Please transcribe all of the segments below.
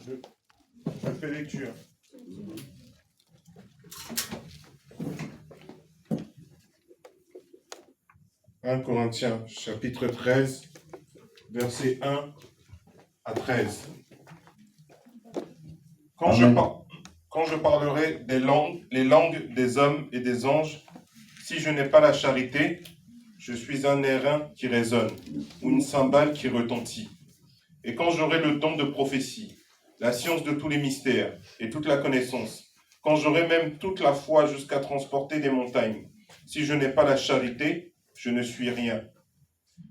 Je fais lecture. 1 Corinthiens, chapitre 13, versets 1 à 13. Quand je parlerai les langues des hommes et des anges, si je n'ai pas la charité, je suis un airain qui résonne, ou une cymbale qui retentit. Et quand j'aurai le don de prophétie, la science de tous les mystères et toute la connaissance, quand j'aurai même toute la foi jusqu'à transporter des montagnes, si je n'ai pas la charité, je ne suis rien.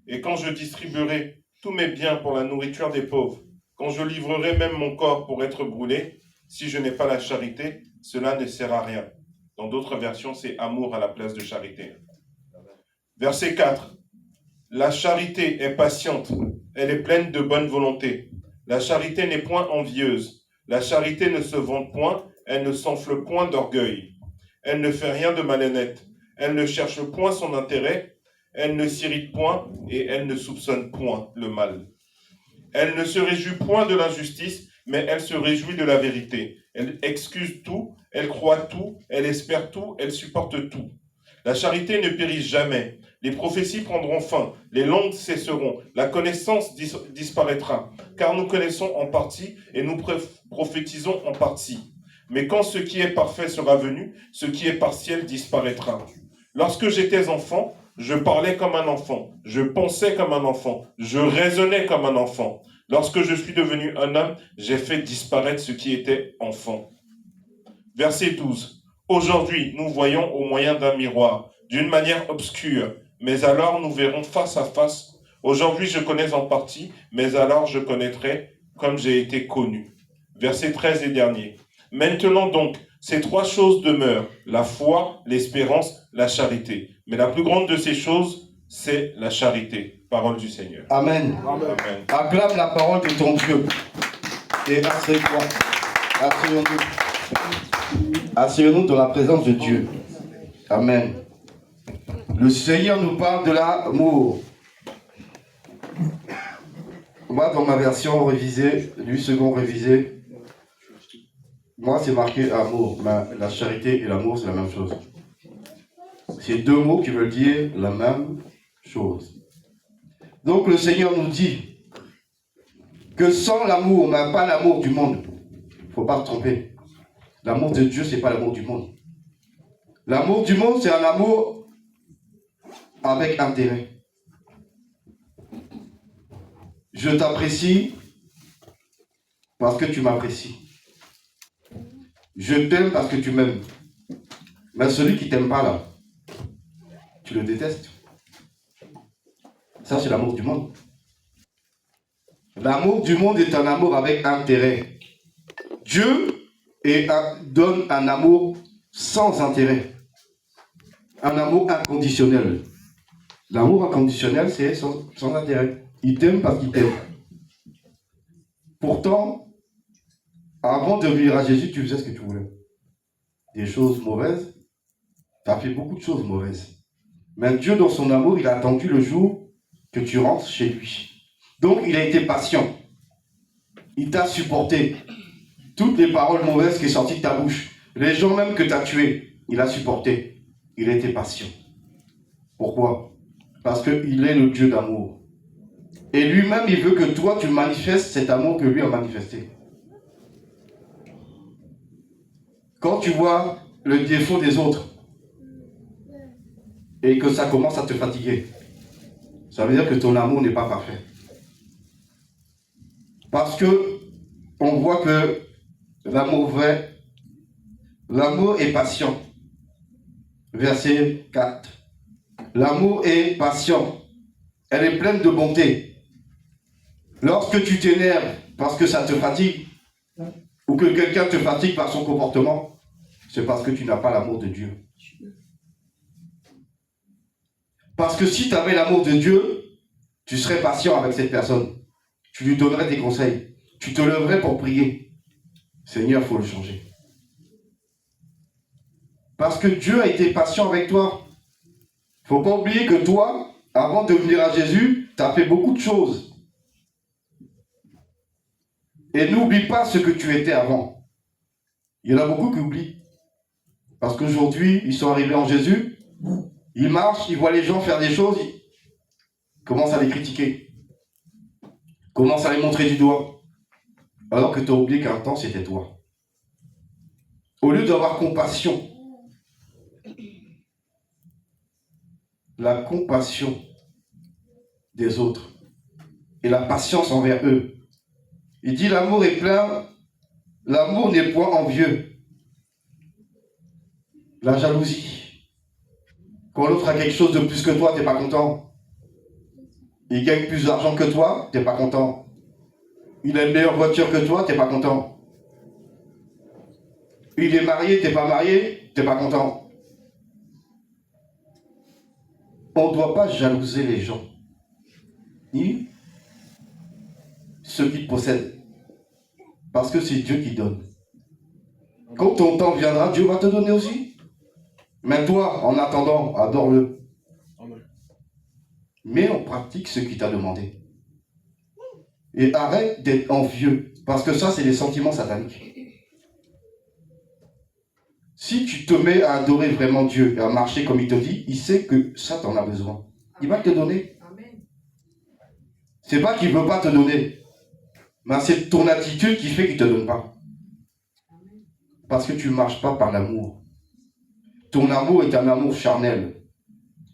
Et quand je distribuerai tous mes biens pour la nourriture des pauvres, quand je livrerai même mon corps pour être brûlé, si je n'ai pas la charité, cela ne sert à rien. Dans d'autres versions, c'est amour à la place de charité. Verset 4. La charité est patiente, elle est pleine de bonne volonté. La charité n'est point envieuse. La charité ne se vante point, elle ne s'enfle point d'orgueil. Elle ne fait rien de malhonnête. Elle ne cherche point son intérêt. Elle ne s'irrite point et elle ne soupçonne point le mal. Elle ne se réjouit point de l'injustice, mais elle se réjouit de la vérité. Elle excuse tout, elle croit tout, elle espère tout, elle supporte tout. La charité ne périt jamais. Les prophéties prendront fin, les langues cesseront, la connaissance disparaîtra, car nous connaissons en partie et nous prophétisons en partie. Mais quand ce qui est parfait sera venu, ce qui est partiel disparaîtra. Lorsque j'étais enfant, je parlais comme un enfant, je pensais comme un enfant, je raisonnais comme un enfant. Lorsque je suis devenu un homme, j'ai fait disparaître ce qui était enfant. Verset 12. Aujourd'hui, nous voyons au moyen d'un miroir, d'une manière obscure, mais alors nous verrons face à face. Aujourd'hui, je connais en partie, mais alors je connaîtrai comme j'ai été connu. Verset 13 et dernier. Maintenant donc, ces trois choses demeurent, la foi, l'espérance, la charité. Mais la plus grande de ces choses, c'est la charité. Parole du Seigneur. Amen. Amen. Acclame la parole de ton Dieu. Et asseyons-nous dans la présence de Dieu. Amen. Le Seigneur nous parle de l'amour. Moi, dans ma version révisée, lui second révisé, moi c'est marqué amour. Mais la charité et l'amour, c'est la même chose. C'est deux mots qui veulent dire la même chose. Donc le Seigneur nous dit que sans l'amour, mais pas l'amour du monde, il ne faut pas se tromper. L'amour de Dieu, ce n'est pas l'amour du monde. L'amour du monde, c'est un amour avec intérêt. Je t'apprécie parce que tu m'apprécies. Je t'aime parce que tu m'aimes. Mais celui qui ne t'aime pas là, tu le détestes. Ça, c'est l'amour du monde. L'amour du monde est un amour avec intérêt. Dieu donne un amour sans intérêt. Un amour inconditionnel. L'amour inconditionnel, c'est sans intérêt. Il t'aime parce qu'il t'aime. Pourtant, avant de venir à Jésus, tu faisais ce que tu voulais. Des choses mauvaises. Tu as fait beaucoup de choses mauvaises. Mais Dieu, dans son amour, il a attendu le jour que tu rentres chez lui. Donc, il a été patient. Il t'a supporté. Toutes les paroles mauvaises qui sont sorties de ta bouche, les gens même que tu as tués, il a supporté. Il a été patient. Pourquoi? Parce qu'il est le Dieu d'amour. Et lui-même, il veut que toi, tu manifestes cet amour que lui a manifesté. Quand tu vois le défaut des autres et que ça commence à te fatiguer, ça veut dire que ton amour n'est pas parfait. Parce que on voit que l'amour vrai, l'amour est patient. Verset 4. L'amour est patient. Elle est pleine de bonté. Lorsque tu t'énerves parce que ça te fatigue, ou que quelqu'un te fatigue par son comportement, c'est parce que tu n'as pas l'amour de Dieu. Parce que si tu avais l'amour de Dieu, tu serais patient avec cette personne. Tu lui donnerais des conseils. Tu te lèverais pour prier. Seigneur, il faut le changer. Parce que Dieu a été patient avec toi. Il ne faut pas oublier que toi, avant de venir à Jésus, tu as fait beaucoup de choses. Et n'oublie pas ce que tu étais avant. Il y en a beaucoup qui oublient. Parce qu'aujourd'hui, ils sont arrivés en Jésus, ils marchent, ils voient les gens faire des choses, ils commencent à les critiquer. Commencent à les montrer du doigt. Alors que tu as oublié qu'un temps, c'était toi. Au lieu d'avoir compassion, la compassion des autres et la patience envers eux. Il dit l'amour est plein, l'amour n'est point envieux. La jalousie. Quand l'autre a quelque chose de plus que toi, t'es pas content. Il gagne plus d'argent que toi, t'es pas content. Il a une meilleure voiture que toi, t'es pas content. Il est marié, t'es pas marié, t'es pas content. On ne doit pas jalouser les gens, ni ceux qui possèdent, parce que c'est Dieu qui donne. Quand ton temps viendra, Dieu va te donner aussi. Mais toi, en attendant, adore-le. Mets en pratique ce qu'il t'a demandé. Et arrête d'être envieux, parce que ça, c'est des sentiments sataniques. Si tu te mets à adorer vraiment Dieu et à marcher comme il te dit, il sait que ça, t'en as besoin. Il va te donner. C'est pas qu'il veut pas te donner, mais c'est ton attitude qui fait qu'il te donne pas. Parce que tu ne marches pas par l'amour. Ton amour est un amour charnel.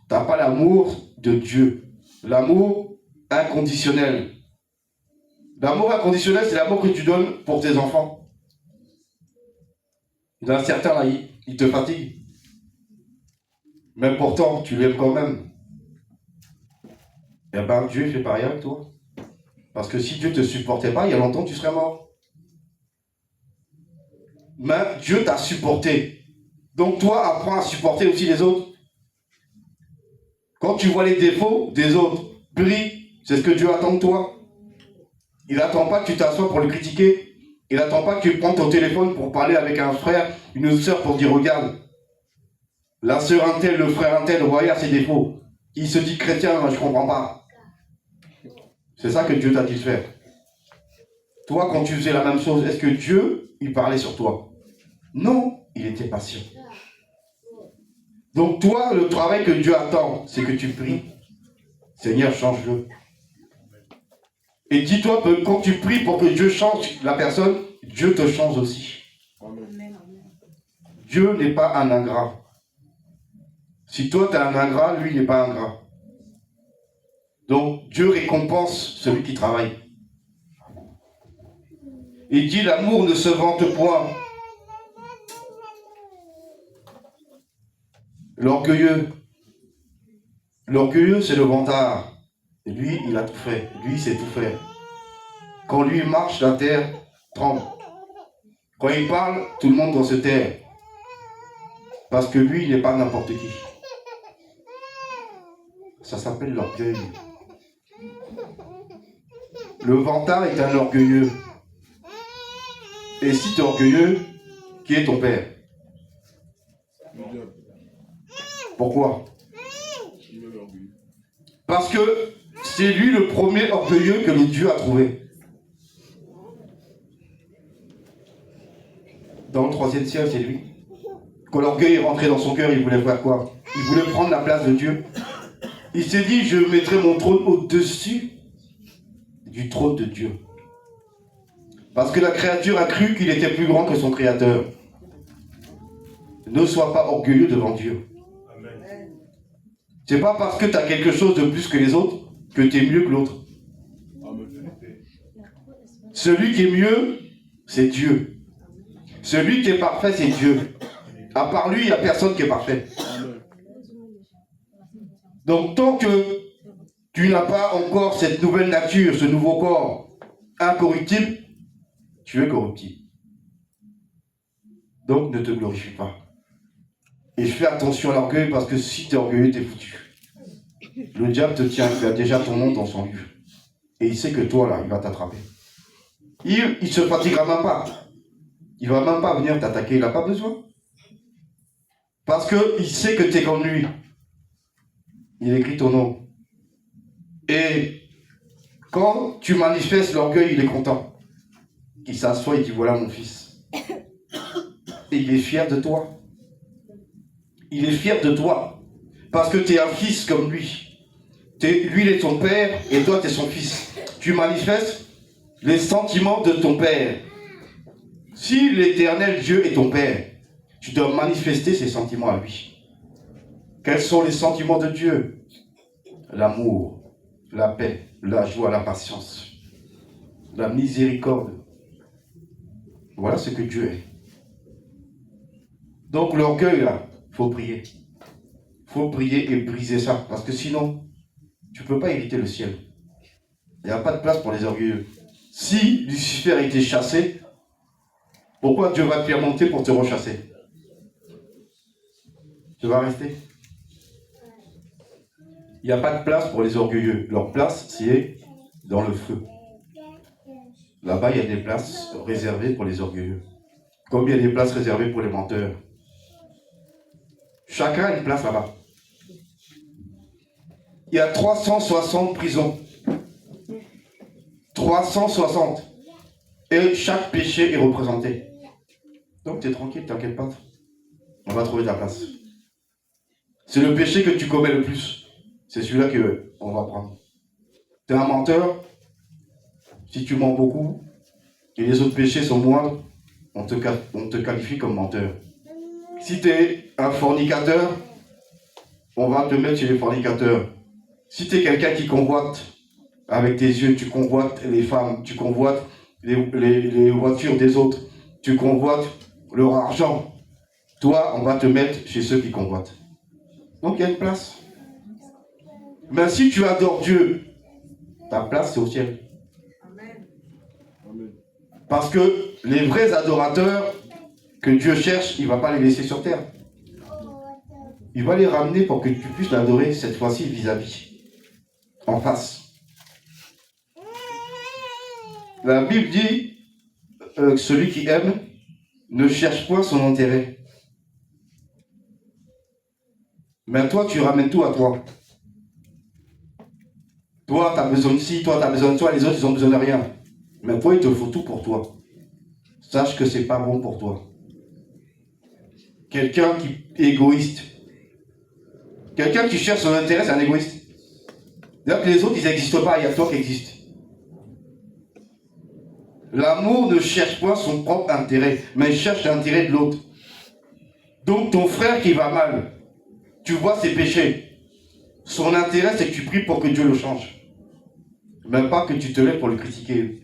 Tu n'as pas l'amour de Dieu. L'amour inconditionnel. L'amour inconditionnel, c'est l'amour que tu donnes pour tes enfants. Il y en a certains là, ils te fatiguent. Mais pourtant, tu l'aimes quand même. Eh bien, Dieu fait pareil avec toi. Parce que si Dieu ne te supportait pas, il y a longtemps, tu serais mort. Mais Dieu t'a supporté. Donc toi, apprends à supporter aussi les autres. Quand tu vois les défauts des autres, prie, c'est ce que Dieu attend de toi. Il n'attend pas que tu t'assoies pour le critiquer. Il n'attend pas que tu prennes ton téléphone pour parler avec un frère, une soeur pour dire regarde, la sœur un tel, le frère un tel, regarde ses défauts. Il se dit chrétien, moi, je ne comprends pas. C'est ça que Dieu t'a dit de faire. Toi, quand tu faisais la même chose, est-ce que Dieu, il parlait sur toi? Non, il était patient. Donc toi, le travail que Dieu attend, c'est que tu pries. Seigneur, change-le. Et dis-toi que quand tu pries pour que Dieu change la personne, Dieu te change aussi. Dieu n'est pas un ingrat. Si toi, tu es un ingrat, lui, il n'est pas ingrat. Donc, Dieu récompense celui qui travaille. Il dit, l'amour ne se vante point. L'orgueilleux. L'orgueilleux, c'est le vantard. Et lui, il a tout fait. Lui, il sait tout faire. Quand lui marche, la terre tremble. Quand il parle, tout le monde doit se taire. Parce que lui, il n'est pas n'importe qui. Ça s'appelle l'orgueil. Le vantard est un orgueilleux. Et si tu es orgueilleux, qui est ton père? Pourquoi? Parce que c'est lui le premier orgueilleux que le Dieu a trouvé. Dans le 3e ciel, c'est lui. Quand l'orgueil est rentré dans son cœur, il voulait faire quoi? Il voulait prendre la place de Dieu. Il s'est dit, je mettrai mon trône au-dessus du trône de Dieu. Parce que la créature a cru qu'il était plus grand que son créateur. Ne sois pas orgueilleux devant Dieu. C'est pas parce que tu as quelque chose de plus que les autres que tu es mieux que l'autre. Celui qui est mieux, c'est Dieu. Celui qui est parfait, c'est Dieu. À part lui, il n'y a personne qui est parfait. Donc tant que tu n'as pas encore cette nouvelle nature, ce nouveau corps incorruptible, tu es corruptible. Donc ne te glorifie pas. Et fais attention à l'orgueil parce que si tu es orgueilleux, tu es foutu. Le diable te tient, il a déjà ton nom dans son livre. Et il sait que toi, là, il va t'attraper. Il ne se fatiguera même pas. Il ne va même pas venir t'attaquer, il n'a pas besoin. Parce qu'il sait que tu es comme lui. Il écrit ton nom. Et quand tu manifestes l'orgueil, il est content. il s'assoit et dit voilà mon fils. Et il est fier de toi. Il est fier de toi. Parce que tu es un fils comme lui. Lui, il est ton père et toi, tu es son fils. Tu manifestes les sentiments de ton père. Si l'éternel Dieu est ton père, tu dois manifester ses sentiments à lui. Quels sont les sentiments de Dieu? L'amour, la paix, la joie, la patience, la miséricorde. Voilà ce que Dieu est. Donc l'orgueil, là, il faut prier. Il faut prier et briser ça. Parce que sinon, tu ne peux pas hériter le ciel. Il n'y a pas de place pour les orgueilleux. Si Lucifer a été chassé, pourquoi Dieu va te faire monter pour te rechasser? Tu vas rester. Il n'y a pas de place pour les orgueilleux. Leur place, c'est dans le feu. Là-bas, il y a des places réservées pour les orgueilleux. Comme il y a des places réservées pour les menteurs. Chacun a une place là-bas. Il y a 360 prisons. 360. Et chaque péché est représenté. Donc tu es tranquille, t'inquiète pas. On va trouver ta place. C'est le péché que tu commets le plus. C'est celui-là qu'on va prendre. Tu es un menteur. Si tu mens beaucoup et les autres péchés sont moindres, on te qualifie comme menteur. Si tu es un fornicateur, on va te mettre chez les fornicateurs. Si tu es quelqu'un qui convoite avec tes yeux, tu convoites les femmes, tu convoites les voitures des autres, tu convoites leur argent, toi, on va te mettre chez ceux qui convoitent. Donc il y a une place. Mais si tu adores Dieu, ta place c'est au ciel. Parce que les vrais adorateurs que Dieu cherche, il ne va pas les laisser sur terre. Il va les ramener pour que tu puisses l'adorer cette fois-ci vis-à-vis, en face. La Bible dit que celui qui aime ne cherche point son intérêt. Mais toi, tu ramènes tout à toi. Toi, tu as besoin de ci, toi, tu as besoin de toi, les autres, ils ont besoin de rien. Mais toi, il te faut tout pour toi. Sache que c'est pas bon pour toi. Quelqu'un qui est égoïste. Quelqu'un qui cherche son intérêt, c'est un égoïste. C'est-à-dire que les autres, ils n'existent pas, il y a toi qui existes. L'amour ne cherche pas son propre intérêt, mais il cherche l'intérêt de l'autre. Donc ton frère qui va mal, tu vois ses péchés. Son intérêt, c'est que tu pries pour que Dieu le change. Même pas que tu te lèves pour le critiquer.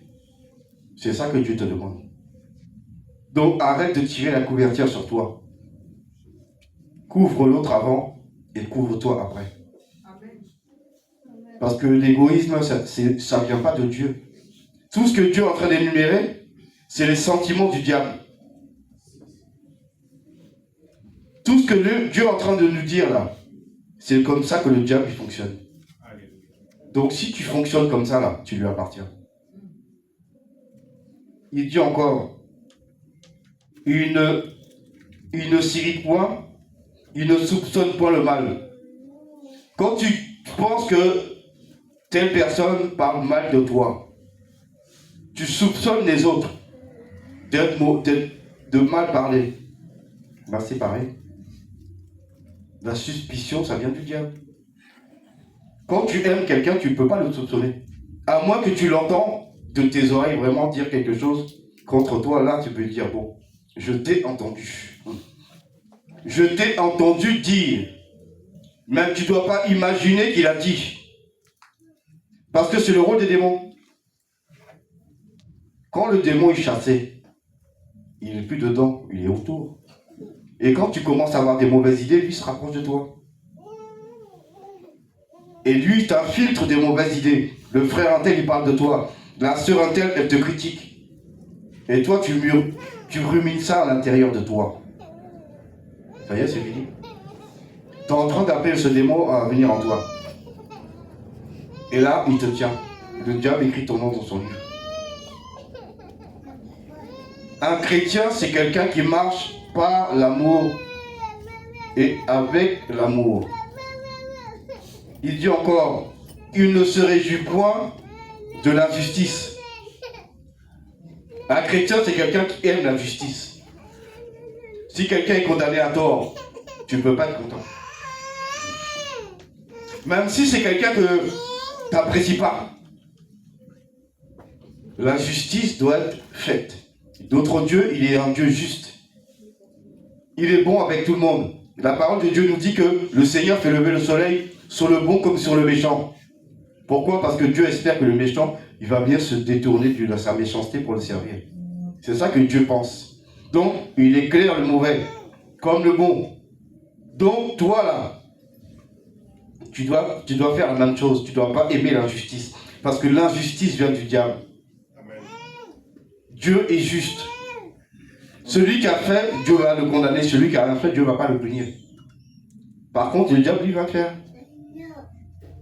C'est ça que Dieu te demande. Donc arrête de tirer la couverture sur toi. Couvre l'autre avant et couvre-toi après. Parce que l'égoïsme, ça ne vient pas de Dieu. Tout ce que Dieu est en train d'énumérer, c'est les sentiments du diable. Tout ce que Dieu est en train de nous dire là, c'est comme ça que le diable il fonctionne. Donc si tu fonctionnes comme ça là, tu lui appartiens. Il dit encore, il ne s'irrite point, il ne soupçonne point le mal. Quand tu penses que telle personne parle mal de toi, tu soupçonnes les autres de mal parler. Ben c'est pareil. La suspicion, ça vient du diable. Quand tu aimes quelqu'un, tu ne peux pas le soupçonner. À moins que tu l'entends de tes oreilles vraiment dire quelque chose contre toi, là tu peux dire, bon, je t'ai entendu. Je t'ai entendu dire. Même tu ne dois pas imaginer qu'il a dit. Parce que c'est le rôle des démons. Quand le démon est chassé, il n'est plus dedans, il est autour. Et quand tu commences à avoir des mauvaises idées, lui se rapproche de toi. Et lui, il t'infiltre des mauvaises idées. Le frère Intel, il parle de toi. La sœur Intel, elle te critique. Et toi, tu rumines ça à l'intérieur de toi. Ça y est, c'est fini. Tu es en train d'appeler ce démon à venir en toi. Et là, il te tient. Le diable écrit ton nom dans son livre. Un chrétien, c'est quelqu'un qui marche par l'amour et avec l'amour. Il dit encore, il ne se réjouit point de l'injustice. Un chrétien, c'est quelqu'un qui aime la justice. Si quelqu'un est condamné à tort, tu ne peux pas être content. Même si c'est quelqu'un que tu n'apprécies pas. La justice doit être faite. Notre Dieu, il est un Dieu juste. Il est bon avec tout le monde. La parole de Dieu nous dit que le Seigneur fait lever le soleil sur le bon comme sur le méchant. Pourquoi? Parce que Dieu espère que le méchant, il va bien se détourner de sa méchanceté pour le servir. C'est ça que Dieu pense. Donc, il éclaire le mauvais, comme le bon. Donc, toi là, tu dois faire la même chose. Tu ne dois pas aimer l'injustice. Parce que l'injustice vient du diable. Amen. Dieu est juste. Celui qui a fait, Dieu va le condamner. Celui qui a rien fait, Dieu ne va pas le punir. Par contre, le diable, lui, va faire.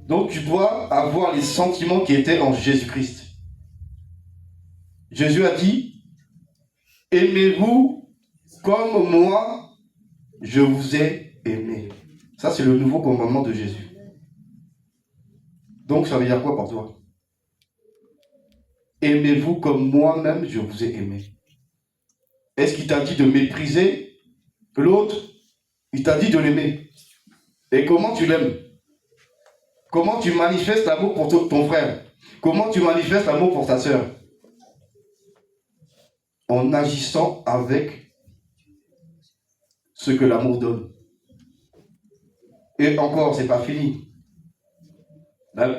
Donc, tu dois avoir les sentiments qui étaient en Jésus-Christ. Jésus a dit, aimez-vous comme moi, je vous ai aimé. Ça, c'est le nouveau commandement de Jésus. Donc, ça veut dire quoi pour toi? Aimez-vous comme moi-même, je vous ai aimé. Est-ce qu'il t'a dit de mépriser l'autre? Il t'a dit de l'aimer. Et comment tu l'aimes? Comment tu manifestes l'amour pour ton frère? Comment tu manifestes l'amour pour ta sœur? En agissant avec ce que l'amour donne. Et encore, c'est pas fini.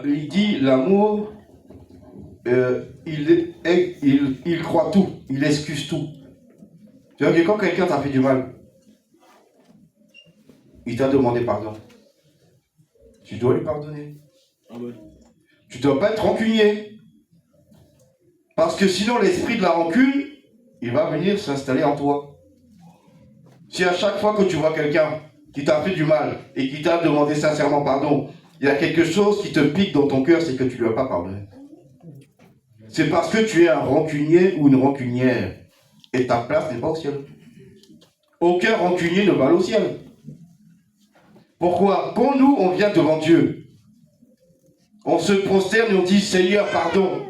Il dit l'amour, il croit tout, il excuse tout. C'est-à-dire que quand quelqu'un t'a fait du mal, il t'a demandé pardon. Tu dois lui pardonner. Amen. Tu ne dois pas être rancunier. Parce que sinon, l'esprit de la rancune, il va venir s'installer en toi. Si à chaque fois que tu vois quelqu'un qui t'a fait du mal et qui t'a demandé sincèrement pardon, il y a quelque chose qui te pique dans ton cœur, c'est que tu ne lui as pas pardonné. C'est parce que tu es un rancunier ou une rancunière. Et ta place n'est pas au ciel. Aucun rancunier ne va au ciel. Pourquoi? Quand nous, on vient devant Dieu, on se prosterne et on dit Seigneur, pardon.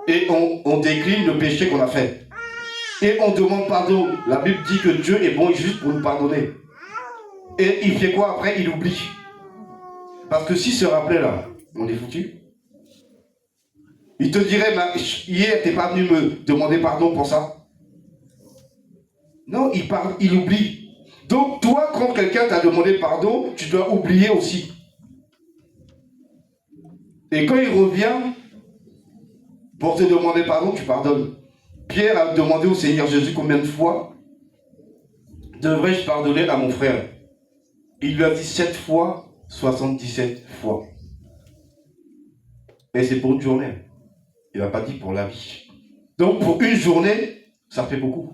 Et on décline le péché qu'on a fait. Et on demande pardon. La Bible dit que Dieu est bon et juste pour nous pardonner. Et il fait quoi après? Il oublie. Parce que s'il se rappelait là, on est foutu. Il te dirait, hier, t'es pas venu me demander pardon pour ça. Non, il oublie. Donc toi, quand quelqu'un t'a demandé pardon, tu dois oublier aussi. Et quand il revient pour te demander pardon, tu pardonnes. Pierre a demandé au Seigneur Jésus combien de fois devrais-je pardonner à mon frère? Il lui a dit 7 fois, 77 fois. Et c'est pour une journée. Il n'a pas dit pour la vie. Donc pour une journée, ça fait beaucoup.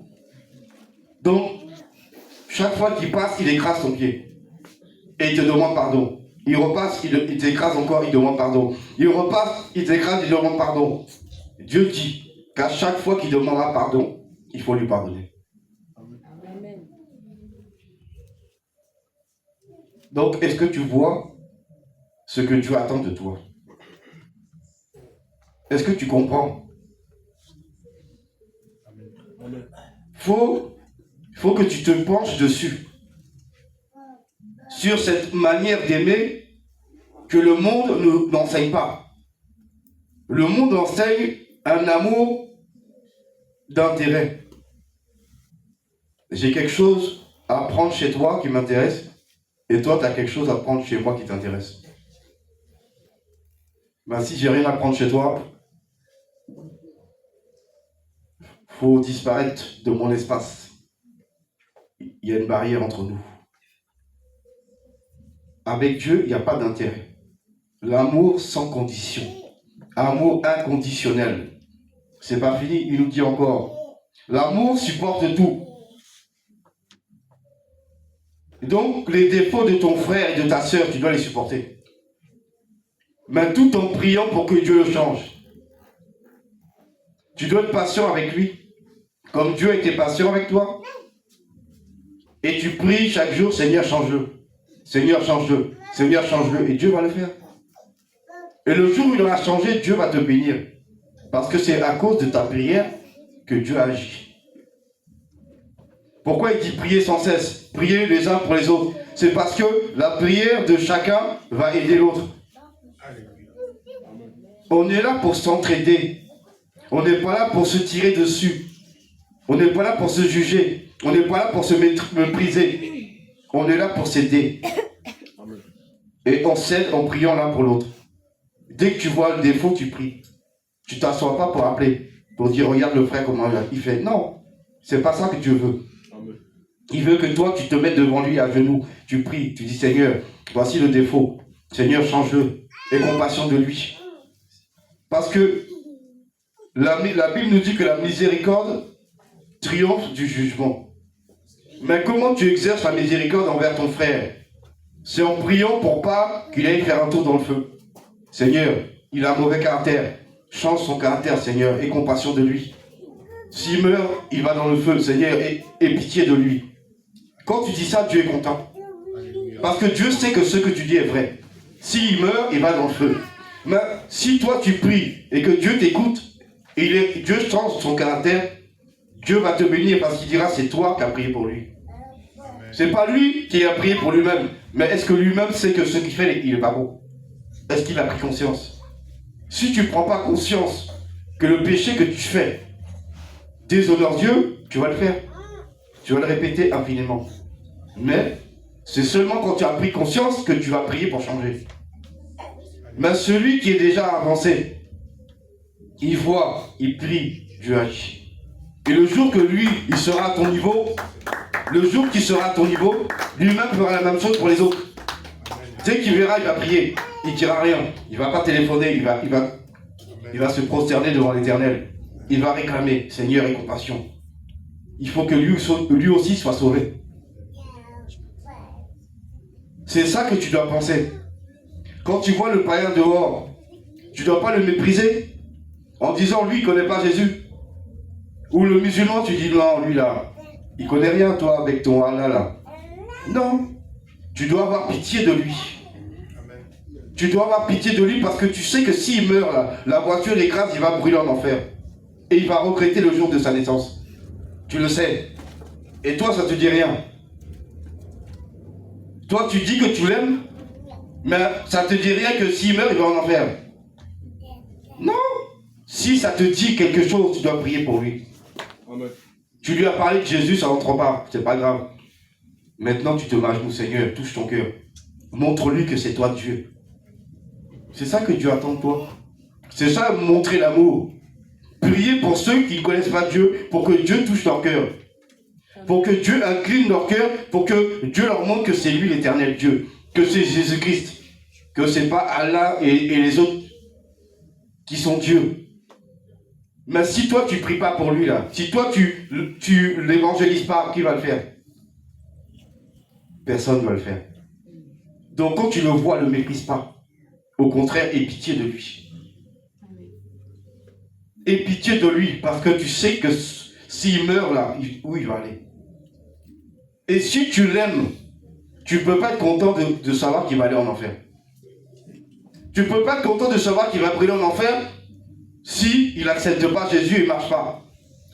Donc, chaque fois qu'il passe, il écrase son pied. Et il te demande pardon. Il repasse, il t'écrase encore, il demande pardon. Il repasse, il t'écrase, il demande pardon. Dieu dit qu'à chaque fois qu'il demandera pardon, il faut lui pardonner. Amen. Donc, est-ce que tu vois ce que Dieu attend de toi? Est-ce que tu comprends? Amen. Faut que tu te penches dessus. Sur cette manière d'aimer que le monde n'enseigne pas. Le monde enseigne un amour d'intérêt. J'ai quelque chose à prendre chez toi qui m'intéresse, et toi, tu as quelque chose à prendre chez moi qui t'intéresse. Ben, si j'ai rien à prendre chez toi, faut disparaître de mon espace. Il y a une barrière entre nous. Avec Dieu, il n'y a pas d'intérêt. L'amour sans condition. Amour inconditionnel. C'est pas fini, il nous dit encore. L'amour supporte tout. Donc, les défauts de ton frère et de ta sœur, tu dois les supporter. Mais tout en priant pour que Dieu le change. Tu dois être patient avec lui. Comme Dieu était patient avec toi. Et tu pries chaque jour, Seigneur, change-le. Seigneur, change-le. Seigneur, change-le. Et Dieu va le faire. Et le jour où il aura changé, Dieu va te bénir. Parce que c'est à cause de ta prière que Dieu agit. Pourquoi il dit prier sans cesse? Prier les uns pour les autres. C'est parce que la prière de chacun va aider l'autre. On est là pour s'entraider. On n'est pas là pour se tirer dessus. On n'est pas là pour se juger. On n'est pas là pour se mépriser. On est là pour s'aider. Et on s'aide en priant l'un pour l'autre. Dès que tu vois le défaut, tu pries. Tu ne t'assois pas pour appeler, pour dire regarde le frère comment il fait. Non, c'est pas ça que Dieu veut. Il veut que toi, tu te mettes devant lui à genoux. Tu pries, tu dis Seigneur, voici le défaut. Seigneur, change-le. Aie compassion de lui. Parce que la Bible nous dit que la miséricorde triomphe du jugement. Mais comment tu exerces la miséricorde envers ton frère? C'est en priant pour pas qu'il aille faire un tour dans le feu. Seigneur, il a un mauvais caractère. Change son caractère, Seigneur, aie compassion de lui. S'il meurt, il va dans le feu. Seigneur, aie pitié de lui. Quand tu dis ça, Dieu est content. Parce que Dieu sait que ce que tu dis est vrai. S'il meurt, il va dans le feu. Mais si toi tu pries et que Dieu t'écoute, Dieu change son caractère, Dieu va te bénir parce qu'il dira c'est toi qui as prié pour lui. C'est pas lui qui a prié pour lui-même. Mais est-ce que lui-même sait que ce qu'il fait, il n'est pas bon? Est-ce qu'il a pris conscience? Si tu ne prends pas conscience que le péché que tu fais déshonore Dieu, tu vas le faire. Tu vas le répéter infiniment. Mais c'est seulement quand tu as pris conscience que tu vas prier pour changer. Mais celui qui est déjà avancé, il voit, il prie, Dieu agit. Et le jour que lui, il sera à ton niveau, le jour qu'il sera à ton niveau, lui-même fera la même chose pour les autres. Dès qu'il verra, il va prier. Il ne dira rien. Il ne va pas téléphoner. Il va se prosterner devant l'Éternel. Il va réclamer, Seigneur, aie compassion. Il faut que lui aussi soit sauvé. C'est ça que tu dois penser. Quand tu vois le païen dehors, tu ne dois pas le mépriser en disant, lui, il ne connaît pas Jésus. Ou le musulman, tu dis, non, lui là, il ne connaît rien, toi, avec ton Allah là. Non. Tu dois avoir pitié de lui. Tu dois avoir pitié de lui parce que tu sais que s'il meurt là, la voiture l'écrase, il va brûler en enfer. Et il va regretter le jour de sa naissance. Tu le sais. Et toi, ça te dit rien. Toi, tu dis que tu l'aimes, mais ça te dit rien que s'il meurt, il va en enfer. Non. Si ça te dit quelque chose, tu dois prier pour lui. Amen. Tu lui as parlé de Jésus, ça rentre pas. C'est pas grave. Maintenant, tu te mets à genoux, Seigneur, touche ton cœur. Montre-lui que c'est toi Dieu. C'est ça que Dieu attend de toi. C'est ça, montrer l'amour. Prier pour ceux qui ne connaissent pas Dieu, pour que Dieu touche leur cœur. Pour que Dieu incline leur cœur, pour que Dieu leur montre que c'est lui l'éternel Dieu. Que c'est Jésus-Christ. Que c'est pas Allah et les autres qui sont Dieu. Mais si toi tu pries pas pour lui là, si toi tu l'évangélises pas, qui va le faire? Personne ne va le faire. Donc quand tu le vois, ne le méprise pas. Au contraire, aie pitié de lui. Aie pitié de lui, parce que tu sais que s'il meurt là, où il va aller? Et si tu l'aimes, tu ne peux pas être content de savoir qu'il va aller en enfer. Tu ne peux pas être content de savoir qu'il va brûler en enfer si il n'accepte pas Jésus et ne marche pas.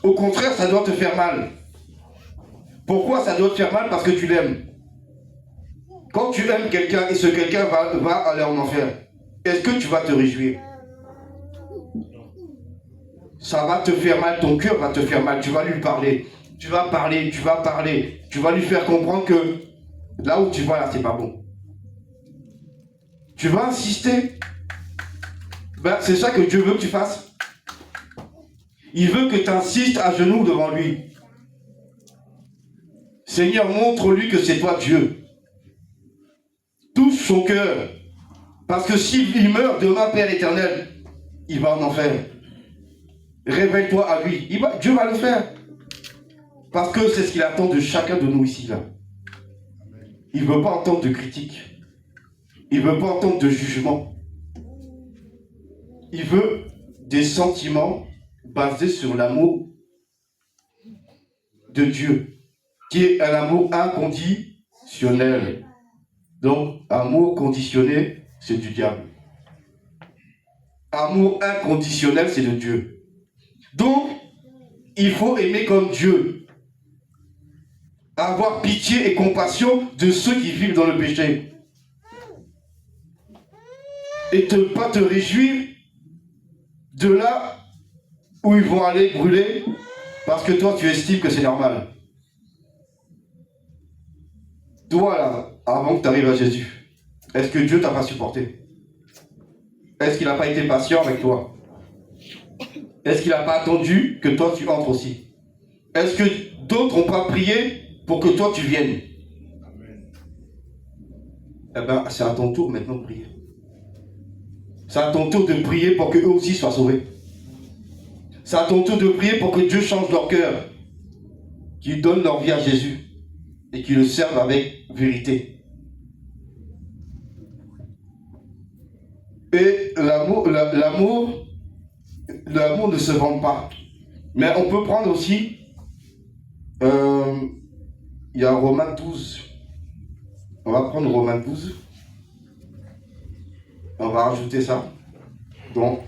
Au contraire, ça doit te faire mal. Pourquoi ça doit te faire mal? Parce que tu l'aimes. Quand tu aimes quelqu'un et ce quelqu'un va aller en enfer, est-ce que tu vas te réjouir? Ça va te faire mal, ton cœur va te faire mal, tu vas lui parler. Tu vas parler, tu vas lui faire comprendre que là où tu vas, là, c'est pas bon. Tu vas insister. Ben, c'est ça que Dieu veut que tu fasses. Il veut que tu insistes à genoux devant lui. Seigneur, montre-lui que c'est toi Dieu. Touche son cœur. Parce que s'il meurt demain, Père éternel, il va en enfer. Révèle-toi à lui. Dieu va le faire. Parce que c'est ce qu'il attend de chacun de nous ici, là. Il ne veut pas entendre de critiques. Il ne veut pas entendre de jugement. Il veut des sentiments basés sur l'amour de Dieu, qui est un amour inconditionnel. Donc, amour conditionné, c'est du diable. Amour inconditionnel, c'est de Dieu. Donc, il faut aimer comme Dieu. Avoir pitié et compassion de ceux qui vivent dans le péché. Et ne pas te réjouir de là où ils vont aller brûler parce que toi tu estimes que c'est normal. Toi là, avant que tu arrives à Jésus, est-ce que Dieu t'a pas supporté? Est-ce qu'il n'a pas été patient avec toi? Est-ce qu'il n'a pas attendu que toi tu entres aussi? Est-ce que d'autres n'ont pas prié pour que toi tu viennes? Eh bien, c'est à ton tour maintenant de prier. C'est à ton tour de prier pour qu'eux aussi soient sauvés. C'est à ton tour de prier pour que Dieu change leur cœur, qu'ils donnent leur vie à Jésus et qu'ils le servent avec vérité. Et l'amour ne se vend pas. Mais on peut prendre aussi, il y a Romains 12. On va prendre Romains 12. On va rajouter ça. Donc,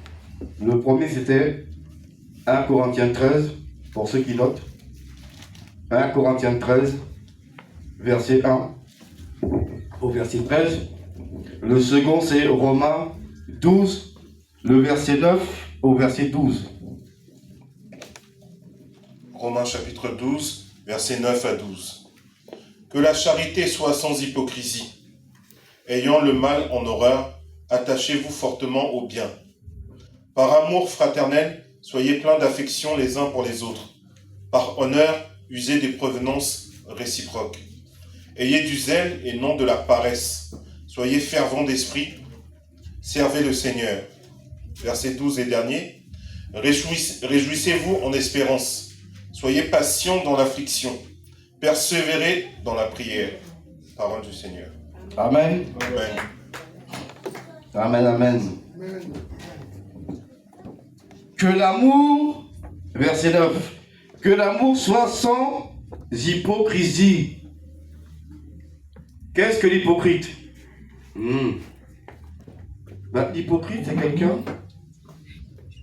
le premier c'était 1 Corinthiens 13, pour ceux qui notent. 1 Corinthiens 13, verset 1 au verset 13. Le second c'est Romains 12, le verset 9 au verset 12. Romains chapitre 12, versets 9 à 12. Que la charité soit sans hypocrisie. Ayant le mal en horreur, attachez-vous fortement au bien. Par amour fraternel, soyez pleins d'affection les uns pour les autres. Par honneur, usez des prévenances réciproques. Ayez du zèle et non de la paresse. Soyez fervents d'esprit. Servez le Seigneur. Verset 12 et dernier. Réjouissez-vous en espérance. Soyez patients dans l'affliction. Persévérez dans la prière. Parole du Seigneur. Amen. Amen. Amen, amen. Que l'amour, verset 9, que l'amour soit sans hypocrisie. Qu'est-ce que l'hypocrite? L'hypocrite, c'est quelqu'un,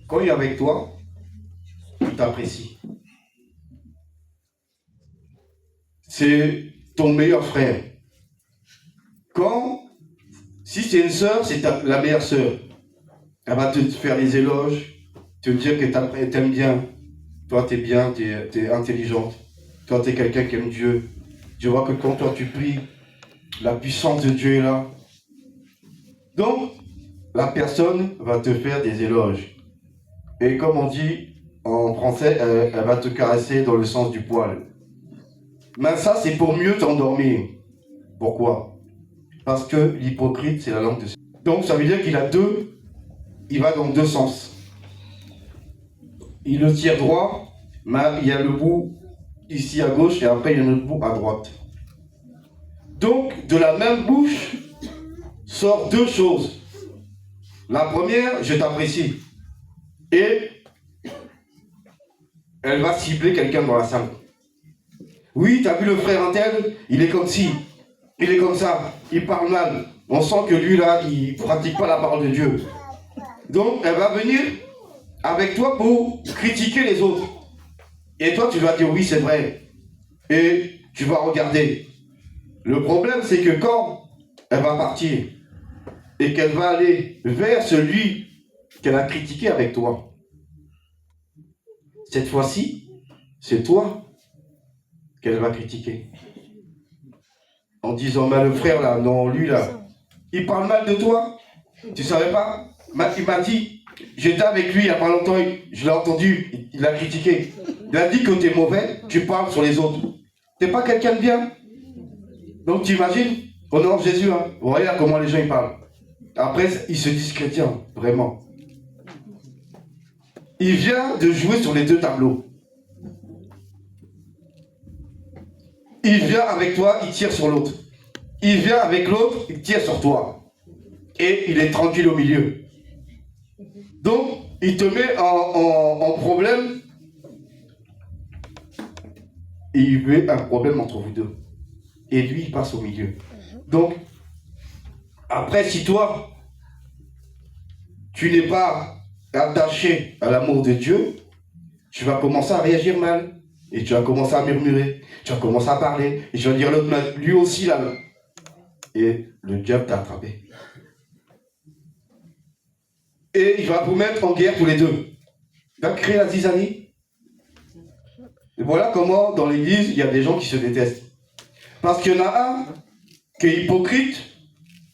quand il est avec toi, il t'apprécie. C'est ton meilleur frère. Si c'est une sœur, c'est la meilleure sœur. Elle va te faire des éloges, te dire que t'aimes bien. Toi, t'es bien, t'es intelligente. Toi, t'es quelqu'un qui aime Dieu. Tu vois que quand toi, tu pries, la puissance de Dieu est là. Donc, la personne va te faire des éloges. Et comme on dit en français, elle va te caresser dans le sens du poil. Mais ça, c'est pour mieux t'endormir. Pourquoi? Parce que l'hypocrite, c'est la langue de... Donc, ça veut dire qu'il va dans deux sens. Il le tire droit, mais il y a le bout ici à gauche et après il y a le bout à droite. Donc, de la même bouche sort deux choses. La première, je t'apprécie. Et elle va cibler quelqu'un dans la salle. Oui, t'as vu le frère Antel, il est comme ci, il est comme ça, il parle mal. On sent que lui là, il ne pratique pas la parole de Dieu. Donc, elle va venir avec toi pour critiquer les autres. Et toi, tu vas dire oui, c'est vrai. Et tu vas regarder. Le problème, c'est que quand elle va partir et qu'elle va aller vers celui qu'elle a critiqué avec toi, cette fois-ci, c'est toi qu'elle va critiquer. En disant, mais le frère là, non, lui là, il parle mal de toi. Tu savais pas? Il m'a dit, j'étais avec lui il n'y a pas longtemps, je l'ai entendu, il a critiqué. Il a dit que tu es mauvais, tu parles sur les autres. Tu n'es pas quelqu'un de bien. Donc tu imagines, au nom de Jésus, hein, vous voyez là comment les gens ils parlent. Après, ils se disent chrétiens, vraiment. Il vient de jouer sur les deux tableaux. Il vient avec toi, il tire sur l'autre. Il vient avec l'autre, il tire sur toi. Et il est tranquille au milieu. Donc, il te met en problème. Et il met un problème entre vous deux. Et lui, il passe au milieu. Donc, après, si toi, tu n'es pas attaché à l'amour de Dieu, tu vas commencer à réagir mal. Et tu vas commencer à murmurer. Tu vas commencer à parler. Et tu vas dire l'autre, lui aussi là. Et le diable t'a attrapé. Et il va vous mettre en guerre tous les deux. Il va créer la zizanie. Et voilà comment dans l'église, il y a des gens qui se détestent. Parce qu'il y en a un qui est hypocrite.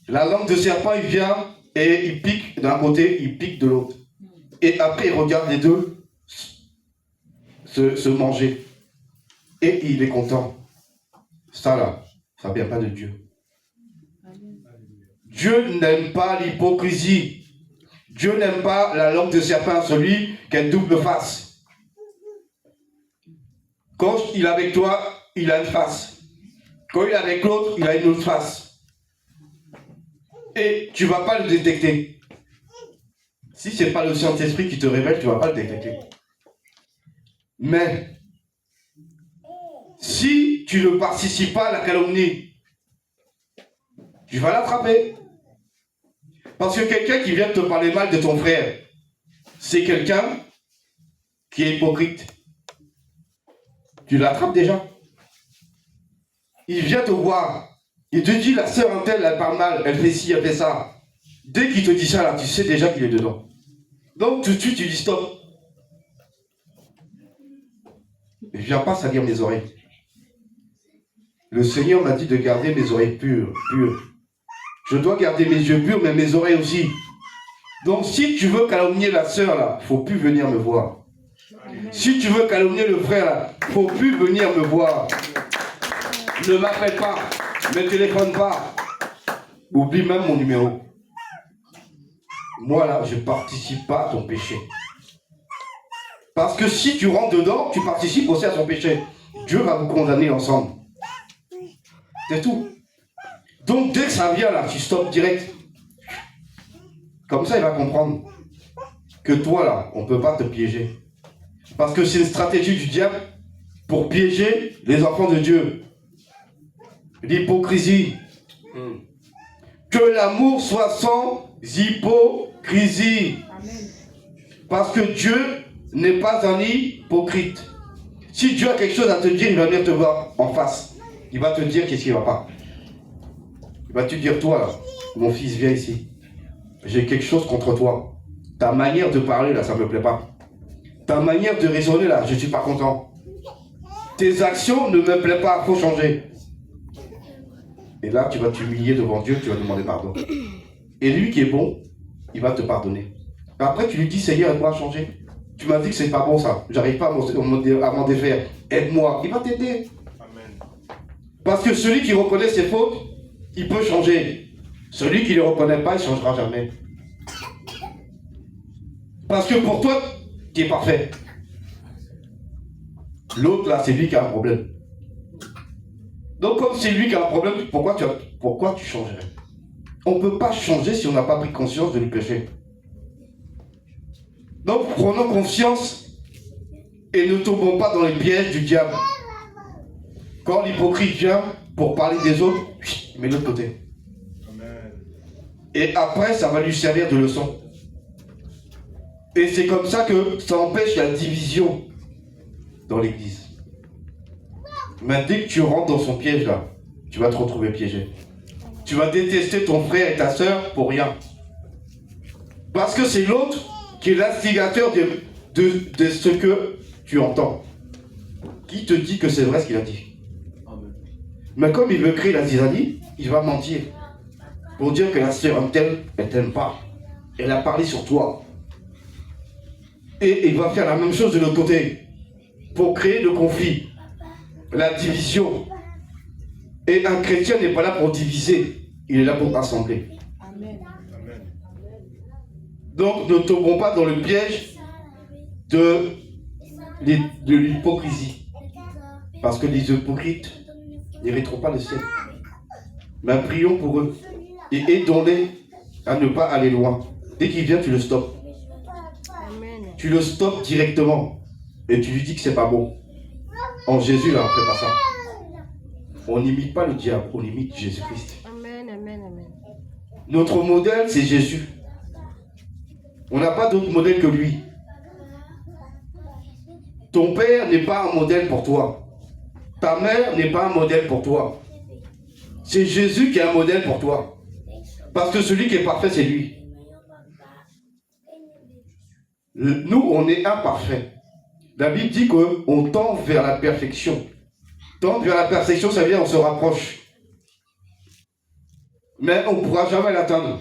La langue de serpent, il vient et il pique d'un côté, il pique de l'autre. Et après, il regarde les deux se manger. Et il est content. Ça là, ça ne vient pas de Dieu. Dieu n'aime pas l'hypocrisie. Dieu n'aime pas la langue de serpent, celui qui a une double face. Quand il est avec toi, il a une face. Quand il est avec l'autre, il a une autre face. Et tu ne vas pas le détecter. Si ce n'est pas le Saint-Esprit qui te révèle, tu ne vas pas le détecter. Mais, si tu ne participes pas à la calomnie, tu vas l'attraper. Parce que quelqu'un qui vient te parler mal de ton frère, c'est quelqu'un qui est hypocrite. Tu l'attrapes déjà. Il vient te voir. Il te dit, la sœur Antelle, elle parle mal, elle fait ci, elle fait ça. Dès qu'il te dit ça, là, tu sais déjà qu'il est dedans. Donc tout de suite, tu dis stop. Je ne viens pas salir mes oreilles. Le Seigneur m'a dit de garder mes oreilles pures. Je dois garder mes yeux purs, mais mes oreilles aussi. Donc si tu veux calomnier la sœur, là, il ne faut plus venir me voir. Si tu veux calomnier le frère, là, il ne faut plus venir me voir. Ne m'appelle pas, ne téléphone pas. Oublie même mon numéro. Moi, là, je ne participe pas à ton péché. Parce que si tu rentres dedans, tu participes aussi à son péché. Dieu va vous condamner ensemble. C'est tout. Donc, dès que ça vient, là, tu stoppes direct. Comme ça, il va comprendre que toi, là, on ne peut pas te piéger. Parce que c'est une stratégie du diable pour piéger les enfants de Dieu. L'hypocrisie. Que l'amour soit sans hypocrisie. Amen. Parce que Dieu n'est pas un hypocrite. Si Dieu a quelque chose à te dire, il va venir te voir en face. Il va te dire qu'est-ce qui ne va pas. Il va te dire, toi, là, mon fils, viens ici. J'ai quelque chose contre toi. Ta manière de parler, là, ça ne me plaît pas. Ta manière de raisonner, là, je ne suis pas content. Tes actions ne me plaisent pas, il faut changer. Et là, tu vas t'humilier devant Dieu, tu vas demander pardon. Et lui qui est bon, il va te pardonner. Après, tu lui dis, Seigneur, aide-moi à changer. Tu m'as dit que c'est pas bon ça. J'arrive pas à m'en défaire. Aide-moi. Il va t'aider. Amen. Parce que celui qui reconnaît ses fautes, il peut changer. Celui qui ne les reconnaît pas, il ne changera jamais. Parce que pour toi, tu es parfait. L'autre là, c'est lui qui a un problème. Donc comme c'est lui qui a un problème, pourquoi tu changerais? On ne peut pas changer si on n'a pas pris conscience de nos péchés. Donc prenons conscience et ne tombons pas dans les pièges du diable. Quand l'hypocrite vient pour parler des autres, il met de l'autre côté. Amen. Et après, ça va lui servir de leçon. Et c'est comme ça que ça empêche la division dans l'église. Mais dès que tu rentres dans son piège là, tu vas te retrouver piégé. Tu vas détester ton frère et ta soeur pour rien. Parce que c'est l'autre qui est l'instigateur de ce que tu entends. Qui te dit que c'est vrai ce qu'il a dit. Mais comme il veut créer la zizanie, il va mentir. Pour dire que la sœur Antelle, elle t'aime pas. Elle a parlé sur toi. Et il va faire la même chose de l'autre côté. Pour créer le conflit. La division. Et un chrétien n'est pas là pour diviser. Il est là pour rassembler. Amen. Amen. Donc ne tombons pas dans le piège de l'hypocrisie. Parce que les hypocrites n'hériteront pas le ciel. Mais prions pour eux. Et aidons-les à ne pas aller loin. Dès qu'il vient, tu le stoppes. Amen. Tu le stoppes directement. Et tu lui dis que c'est pas bon. En Jésus, là, on ne fait pas ça. On n'imite pas le diable, on imite Jésus-Christ. Amen. Amen. Amen. Notre modèle, c'est Jésus. On n'a pas d'autre modèle que lui. Ton père n'est pas un modèle pour toi. Ta mère n'est pas un modèle pour toi. C'est Jésus qui est un modèle pour toi. Parce que celui qui est parfait, c'est lui. Nous, on est imparfaits. La Bible dit qu'on tend vers la perfection. Tendre vers la perfection, ça veut dire qu'on se rapproche. Mais on ne pourra jamais l'atteindre.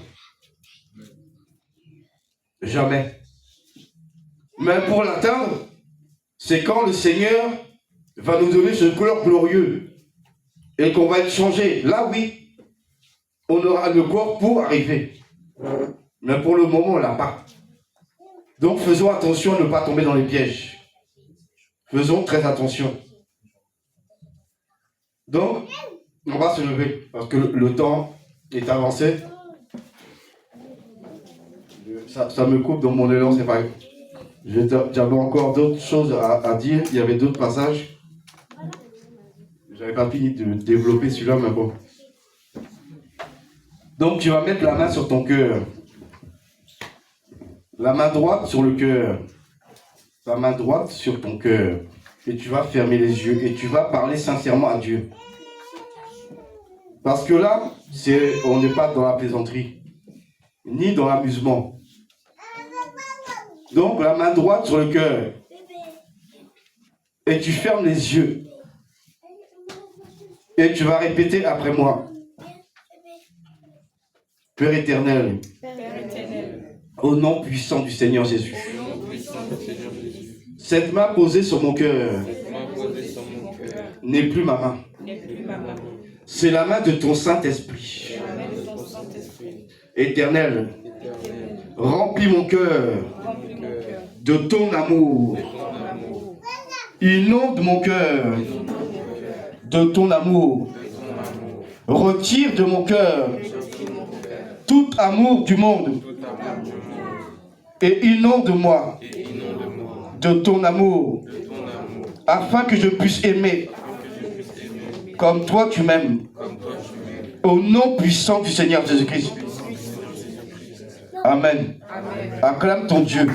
Jamais. Mais pour l'atteindre, c'est quand le Seigneur va nous donner ce corps glorieux et qu'on va être changé. Là, oui, on aura le corps pour arriver. Mais pour le moment, on ne l'a pas. Donc, faisons attention à ne pas tomber dans les pièges. Faisons très attention. Donc, on va se lever parce que le temps est avancé. Ça me coupe dans mon élan, c'est pas grave. J'avais encore d'autres choses à dire. Il y avait d'autres passages. J'avais pas fini de développer celui-là, mais bon. Donc, tu vas mettre la main sur ton cœur. La main droite sur le cœur. La main droite sur ton cœur. Et tu vas fermer les yeux et tu vas parler sincèrement à Dieu. Parce que là, on n'est pas dans la plaisanterie, ni dans l'amusement. Donc, la main droite sur le cœur. Et tu fermes les yeux. Et tu vas répéter après moi. Père éternel, au nom puissant du Seigneur Jésus, cette main posée sur mon cœur n'est plus ma main. C'est la main de ton Saint-Esprit. Éternel, remplis mon cœur de ton amour. Inonde mon cœur de ton amour. Retire de mon cœur tout amour du monde et inonde-moi de ton amour afin que je puisse aimer comme toi tu m'aimes. Au nom puissant du Seigneur Jésus-Christ. Amen. Acclame ton Dieu.